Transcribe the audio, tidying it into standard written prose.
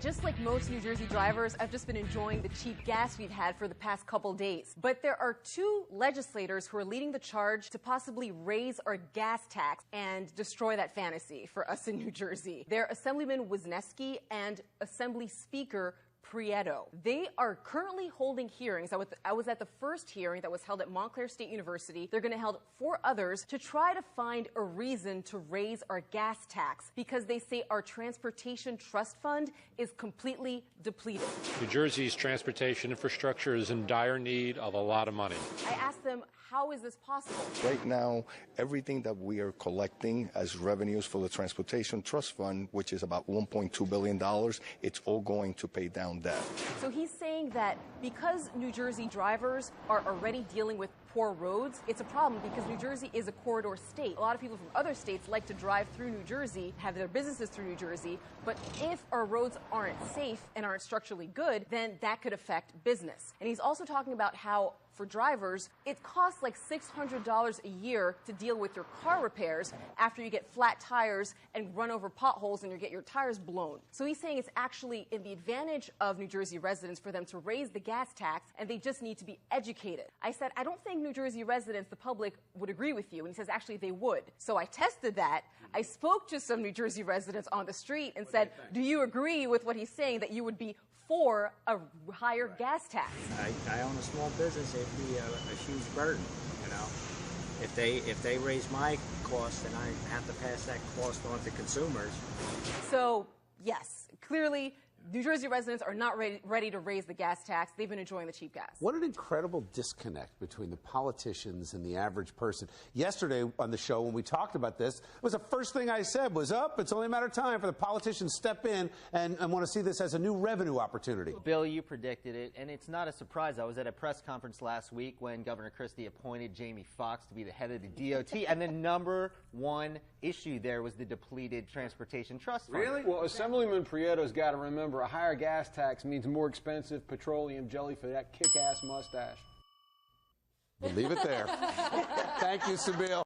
just like most New Jersey drivers, I've just been enjoying the cheap gas we've had for the past couple days. But there are two legislators who are leading the charge to possibly raise our gas tax and destroy that fantasy for us in New Jersey. They're Assemblyman Wisniewski and Assembly Speaker Prieto. They are currently holding hearings. I was at the first hearing that was held at Montclair State University. They're going to hold 4 others to try to find a reason to raise our gas tax because they say our transportation trust fund is completely depleted. New Jersey's transportation infrastructure is in dire need of a lot of money. I asked them, how is this possible? Right now, everything that we are collecting as revenues for the Transportation Trust Fund, which is about $1.2 billion, it's all going to pay down debt. So he's saying that because New Jersey drivers are already dealing with poor roads, it's a problem because New Jersey is a corridor state. A lot of people from other states like to drive through New Jersey, have their businesses through New Jersey, but if our roads aren't safe and aren't structurally good, then that could affect business. And he's also talking about how for drivers, it costs like $600 a year to deal with your car repairs after you get flat tires and run over potholes and you get your tires blown. So he's saying it's actually in the advantage of New Jersey residents for them to raise the gas tax, and they just need to be educated. I said, I don't think New Jersey residents, the public, would agree with you. And he says, actually, they would. So I tested that. I spoke to some New Jersey residents on the street and said, do you agree with what he's saying, that you would be for a higher gas tax? I own a small business. It'd be a huge burden, you know. If they raise my cost, then I have to pass that cost on to consumers. So yes, clearly New Jersey residents are not ready to raise the gas tax. They've been enjoying the cheap gas. What an incredible disconnect between the politicians and the average person. Yesterday on the show, when we talked about this, it was the first thing I said was, it's only a matter of time for the politicians to step in and want to see this as a new revenue opportunity. Bill, you predicted it, and it's not a surprise. I was at a press conference last week when Governor Christie appointed Jamie Foxx to be the head of the DOT, and the #1 issue there was the depleted transportation trust fund. Really? Well, Assemblyman Prieto's got to remember a higher gas tax means more expensive petroleum jelly for that kick-ass mustache. We'll leave it there. Thank you, Sabil.